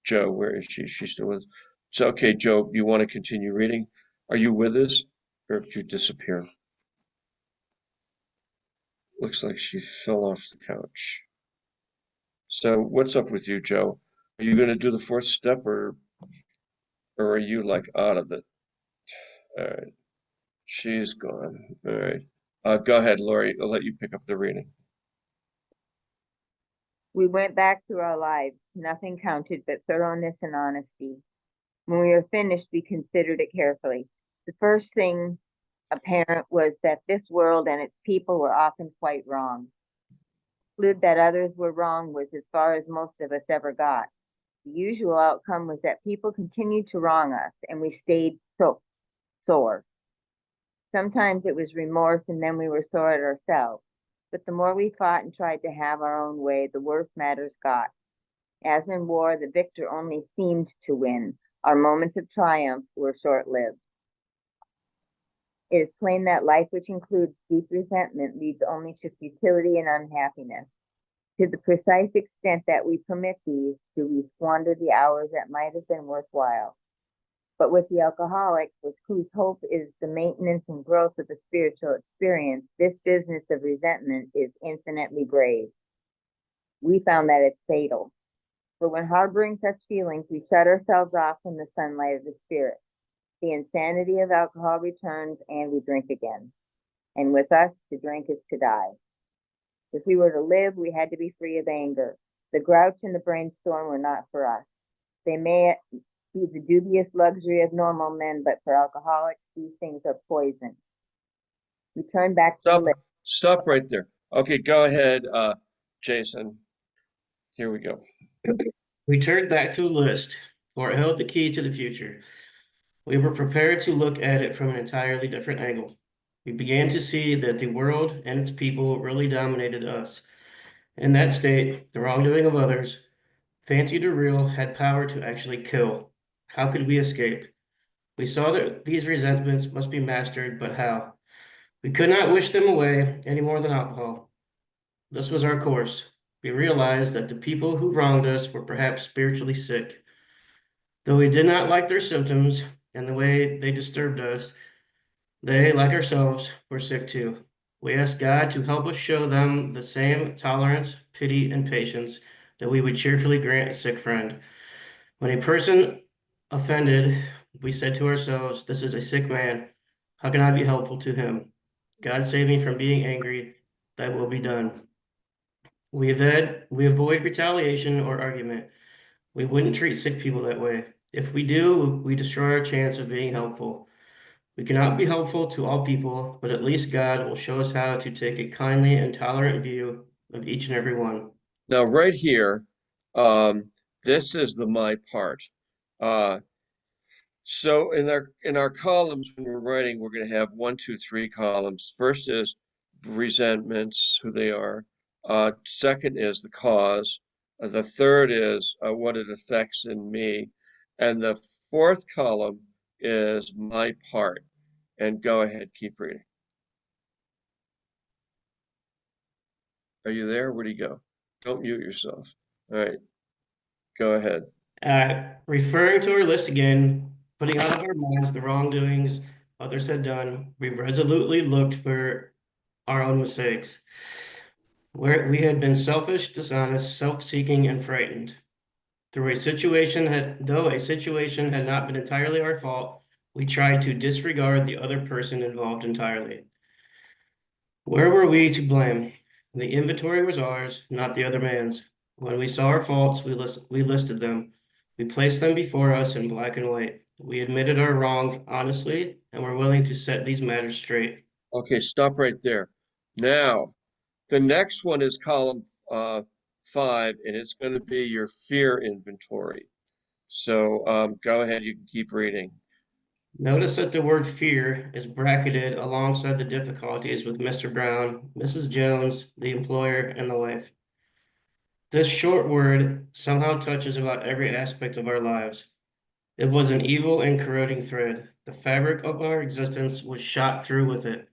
Joe, where is she? She's still with us. So, okay, Joe, you want to continue reading? Are you with us or did you disappear? Looks like she fell off the couch. So what's up with you, Joe? Are you going to do the fourth step or are you like out of it? All right. She's gone. All right. Go ahead, Lori. I'll let you pick up the reading. We went back through our lives. Nothing counted but thoroughness and honesty. When we were finished, we considered it carefully. The first thing apparent was that this world and its people were often quite wrong. To conclude that others were wrong was as far as most of us ever got. The usual outcome was that people continued to wrong us, and we stayed sore. Sometimes it was remorse, and then we were sore at ourselves. But the more we fought and tried to have our own way, the worse matters got. As in war, the victor only seemed to win. Our moments of triumph were short-lived. It is plain that life which includes deep resentment leads only to futility and unhappiness. To the precise extent that we permit these, do we squander the hours that might have been worthwhile. But with the alcoholic, with whose hope is the maintenance and growth of the spiritual experience, this business of resentment is infinitely brave. We found that it's fatal. For when harboring such feelings, we shut ourselves off from the sunlight of the spirit. The insanity of alcohol returns and we drink again. And with us, to drink is to die. If we were to live, we had to be free of anger. The grouch and the brainstorm were not for us. They may be the dubious luxury of normal men, but for alcoholics, these things are poison. We turn back to the list. Stop right there. Okay, go ahead, Jason. Here we go. We turned back to the list, for it held the key to the future. We were prepared to look at it from an entirely different angle. We began to see that the world and its people really dominated us. In that state, the wrongdoing of others, fancied or real, had power to actually kill. How could we escape? We saw that these resentments must be mastered, but how? We could not wish them away any more than alcohol. This was our course. We realized that the people who wronged us were perhaps spiritually sick. Though we did not like their symptoms and the way they disturbed us, they, like ourselves, were sick too. We asked God to help us show them the same tolerance, pity, and patience that we would cheerfully grant a sick friend. When a person offended, we said to ourselves, "This is a sick man. How can I be helpful to him? God save me from being angry. That will be done." We avoid retaliation or argument. We wouldn't treat sick people that way. If we do, we destroy our chance of being helpful. We cannot be helpful to all people, but at least God will show us how to take a kindly and tolerant view of each and every one. Now, right here, this is the my part. So in our columns when we're writing, we're going to have 1, 2, 3 columns. First is resentments, who they are. Second is the cause. The third is what it affects in me. And the fourth column is my part. And go ahead, keep reading. Are you there? Where'd he go? Don't mute yourself. All right, go ahead. Referring to our list again, putting out of our minds the wrongdoings others had done, we resolutely looked for our own mistakes. Where we had been selfish, dishonest, self-seeking, and frightened. Though a situation had not been entirely our fault, we tried to disregard the other person involved entirely. Where were we to blame? The inventory was ours, not the other man's. When we saw our faults, we listed them. We placed them before us in black and white. We admitted our wrongs honestly and were willing to set these matters straight. Okay, stop right there. Now, the next one is column 5, and it's going to be your fear inventory. So go ahead, you can keep reading. Notice that the word fear is bracketed alongside the difficulties with Mr. Brown, Mrs. Jones, the employer, and the wife. This short word somehow touches about every aspect of our lives. It was an evil and corroding thread. The fabric of our existence was shot through with it.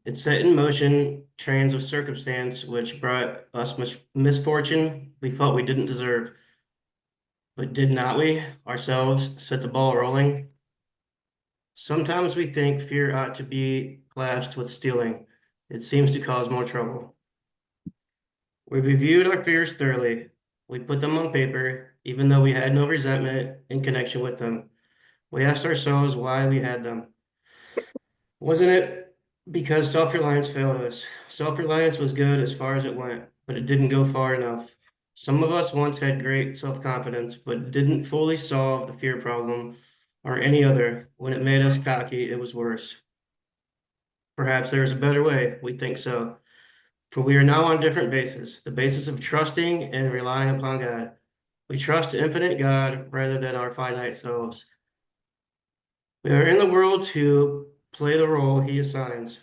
It set in motion trains of circumstance which brought us misfortune we felt we didn't deserve. But did not we, ourselves, set the ball rolling? Sometimes we think fear ought to be classed with stealing. It seems to cause more trouble. We reviewed our fears thoroughly. We put them on paper, even though we had no resentment in connection with them. We asked ourselves why we had them. Wasn't it because self-reliance failed us? Self-reliance was good as far as it went, but it didn't go far enough. Some of us once had great self-confidence, but didn't fully solve the fear problem or any other. When it made us cocky, it was worse. Perhaps there is a better way. We think so. For we are now on different basis, the basis of trusting and relying upon God. We trust infinite God rather than our finite selves. We are in the world to play the role he assigns,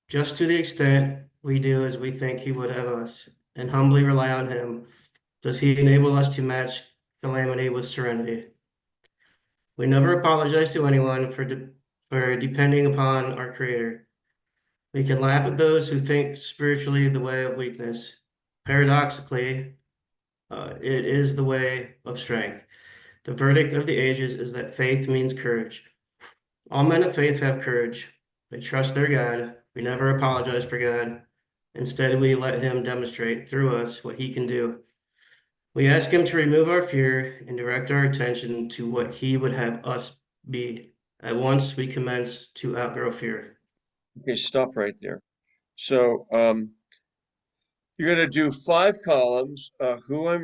just to the extent we do as we think he would have us, and humbly rely on him. Does he enable us to match calamity with serenity? We never apologize to anyone for depending upon our Creator. We can laugh at those who think spiritually the way of weakness. Paradoxically, it is the way of strength. The verdict of the ages is that faith means courage. All men of faith have courage. They trust their God. We never apologize for God. Instead, we let him demonstrate through us what he can do. We ask him to remove our fear and direct our attention to what he would have us be. At once, we commence to outgrow fear. Okay, stop right there. So you're going to do 5 columns, who I'm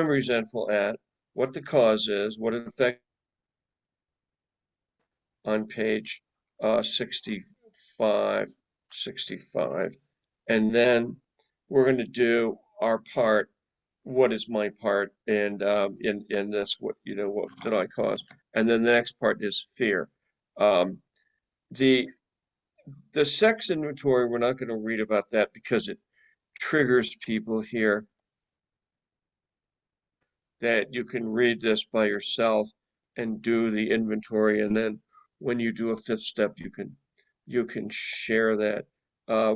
resentful at, what the cause is, what it affects on page 65, and then we're going to do our part. What is my part in this? What did I cause? And then the next part is fear. The sex inventory, we're not going to read about that because it triggers people here. That you can read this by yourself and do the inventory, and then when you do a 5th step, you can share that.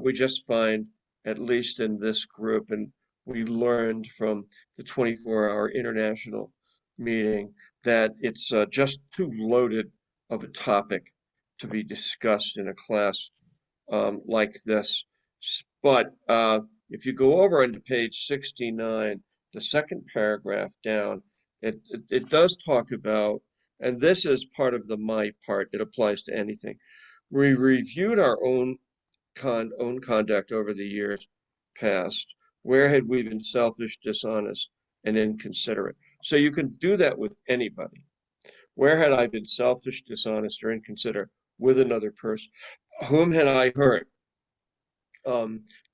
We just find, at least in this group, and we learned from the 24-hour international meeting that it's just too loaded of a topic to be discussed in a class like this. But if you go over into page 69, the second paragraph down, it does talk about, and this is part of the my part, it applies to anything. We reviewed our own conduct over the years past. Where had we been selfish, dishonest, and inconsiderate? So you can do that with anybody. Where had I been selfish, dishonest, or inconsiderate with another person? Whom had I hurt?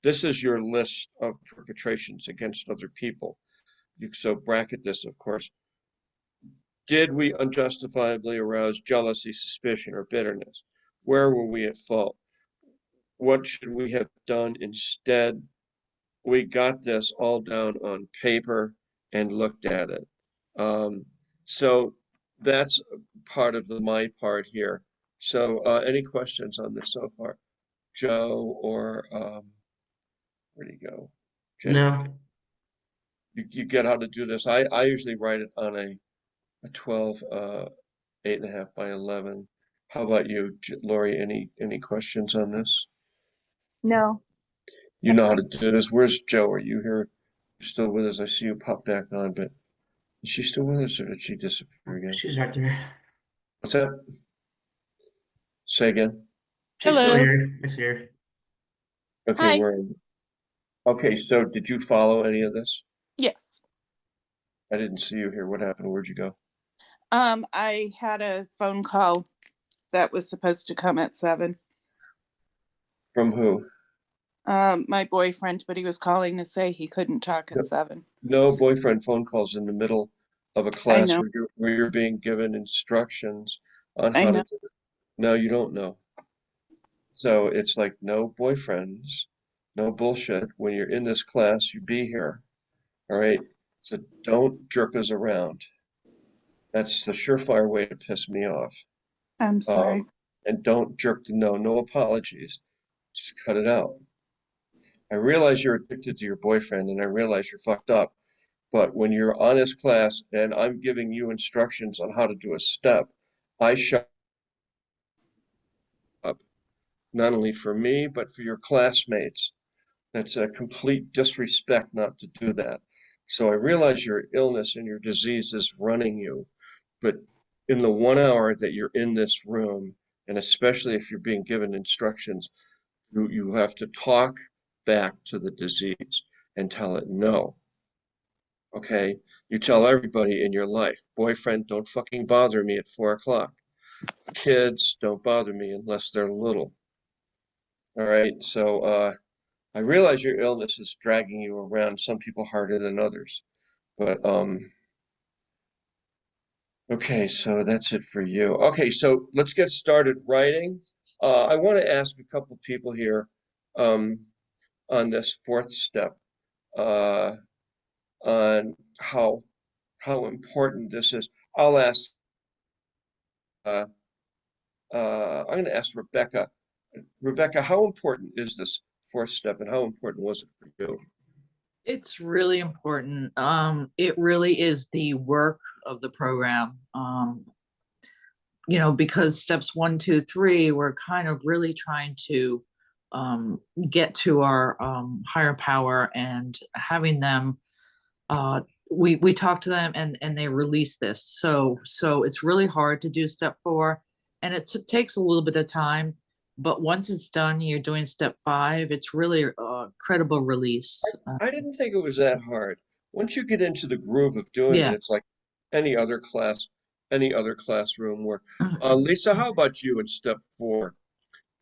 This is your list of perpetrations against other people. So bracket this, of course. Did we unjustifiably arouse jealousy, suspicion, or bitterness? Where were we at fault? What should we have done instead? We got this all down on paper and looked at it. So that's part of my part here. So any questions on this so far? Joe or where'd he go? Jen? No. You get how to do this. I usually write it on a 12 8.5 by 11. How about you, Lori? Any questions on this? No. You know how to do this. Where's Joe? Are you here? Still with us? I see you pop back on, but is she still with us or did she disappear again? She's right there. What's that? Say again. She's still Hello. here. I see her. Okay, Hi. okay, so did you follow any of this? Yes. I didn't see you here. What happened? Where'd you go? I had a phone call that was supposed to come at 7. From who? My boyfriend, but he was calling to say he couldn't talk at 7. No boyfriend phone calls in the middle of a I class know. where you're being given instructions on I how know. to do it. No, you don't know. So it's like no boyfriends, no bullshit. When you're in this class, you be here. All right. So don't jerk us around. That's the surefire way to piss me off. I'm sorry. And don't jerk the no apologies. Just cut it out. I realize you're addicted to your boyfriend and I realize you're fucked up. But when you're on this class and I'm giving you instructions on how to do a step, I shut up, not only for me, but for your classmates. That's a complete disrespect not to do that. So I realize your illness and your disease is running you, but in the 1 hour that you're in this room, and especially if you're being given instructions, you have to talk back to the disease and tell it no. Okay? You tell everybody in your life, boyfriend, don't fucking bother me at 4 o'clock. Kids, don't bother me unless they're little. All right? So I realize your illness is dragging you around, some people harder than others. But okay, so that's it for you. Okay, so let's get started writing. I want to ask a couple people here on this fourth step on how important this is. I'll ask. I'm going to ask Rebecca. Rebecca, how important is this fourth step, and how important was it for you? It's really important. It really is the work of the program. Because steps 1, 2, 3, we're kind of really trying to get to our higher power and having them. We talk to them and they release this. So it's really hard to do step 4, and it takes a little bit of time. But once it's done, you're doing step 5. It's really a credible release. I didn't think it was that hard. Once you get into the groove of doing it, Yeah. it's like any other class, any other classroom where, Lisa, how about you in step 4?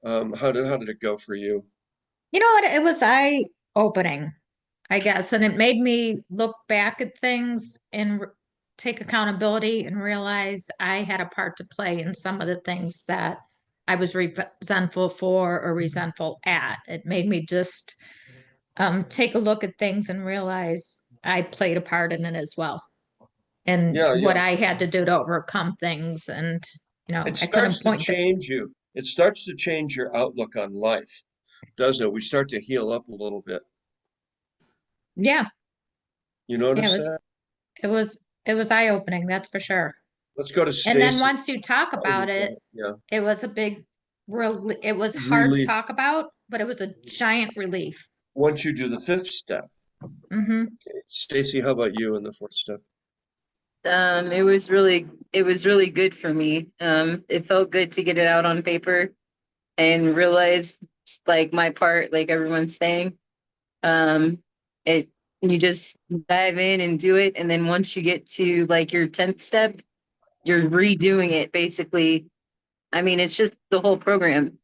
How did it go for you? You know what? It was eye-opening, I guess, and it made me look back at things and take accountability and realize I had a part to play in some of the things that I was resentful for or resentful at. It made me just take a look at things and realize I played a part in it as well. And Yeah, what yeah. I had to do to overcome things. And, It I starts couldn't to point to, change you. It starts to change your outlook on life, doesn't it? We start to heal up a little bit. yeah, You yeah, notice that? it was eye-opening, that's for sure. Let's go to And then Stacy. once you talk about it, Yeah. it was a big, it was hard to Relief. talk about, but it was a giant relief. Once you do the fifth step. Mm-hmm. Okay. Stacy, how about you in the fourth step? It was really good for me. It felt good to get it out on paper and realize like my part, like everyone's saying. It you just dive in and do it, and then once you get to like your 10th step, you're redoing it basically. I mean, it's just the whole program.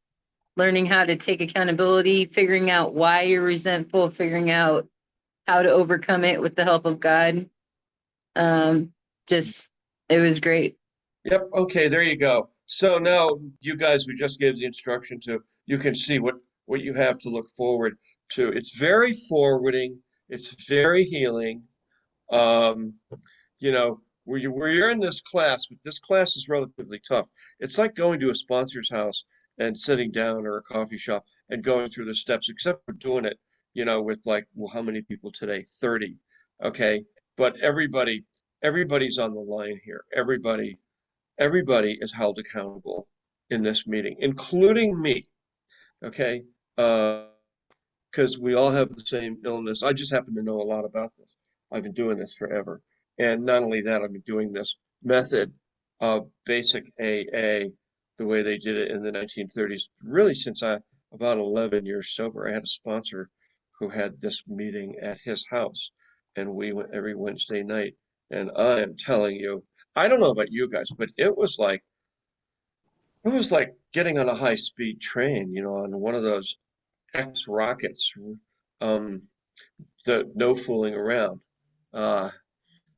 Learning how to take accountability, figuring out why you're resentful, figuring out how to overcome it with the help of God. Just it was great. Yep. Okay, there you go. So now you guys, we just gave the instruction to, you can see what you have to look forward to. It's very forwarding. It's very healing. Um, where you're in this class, but this class is relatively tough. It's like going to a sponsor's house and sitting down or a coffee shop and going through the steps, except for doing it, with like, well, how many people today? 30. Okay. But everybody's on the line here. Everybody is held accountable in this meeting, including me. Okay. Because we all have the same illness. I just happen to know a lot about this. I've been doing this forever. And not only that, I've been doing this method of basic AA the way they did it in the 1930s, really since I about 11 years sober. I had a sponsor who had this meeting at his house, and we went every Wednesday night. And I am telling you, I don't know about you guys, but it was like getting on a high-speed train, on one of those X rockets. No fooling around.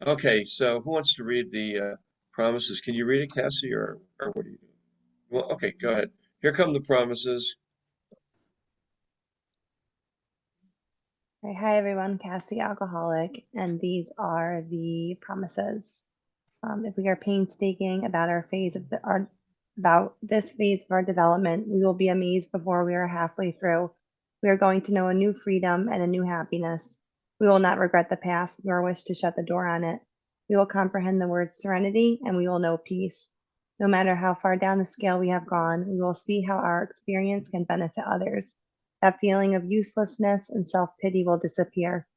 Okay, so who wants to read the promises? Can you read it, Cassie, or what do you do? Well, okay, go ahead. Here come the promises. Hi everyone, Cassie, alcoholic, and these are the promises. If we are painstaking about about this phase of our development, we will be amazed before we are halfway through. We are going to know a new freedom and a new happiness. We will not regret the past nor wish to shut the door on it. We will comprehend the word serenity and we will know peace. No matter how far down the scale we have gone, we will see how our experience can benefit others. That feeling of uselessness and self-pity will disappear.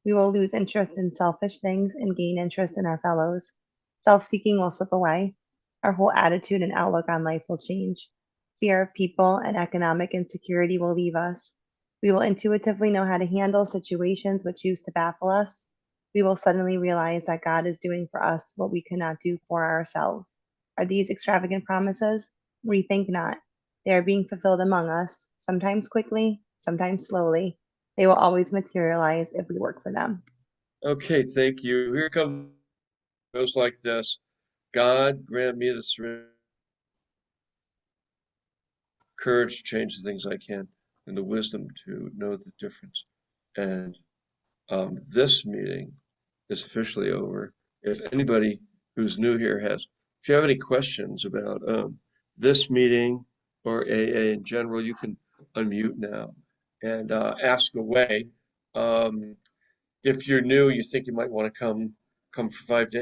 We will lose interest in selfish things and gain interest in our fellows. Self-seeking will slip away. Our whole attitude and outlook on life will change. Fear of people and economic insecurity will leave us. We will intuitively know how to handle situations which used to baffle us. We will suddenly realize that God is doing for us what we could not do for ourselves. Are these extravagant promises? We think not. They are being fulfilled among us, sometimes quickly, sometimes slowly. They will always materialize if we work for them. Okay, thank you. Here comes goes like this. God grant me the courage to change the things I can and the wisdom to know the difference. And this meeting is officially over. If anybody who's new here if you have any questions about this meeting or AA in general, you can unmute now and ask away. If you're new, you think you might want to come for 5 days.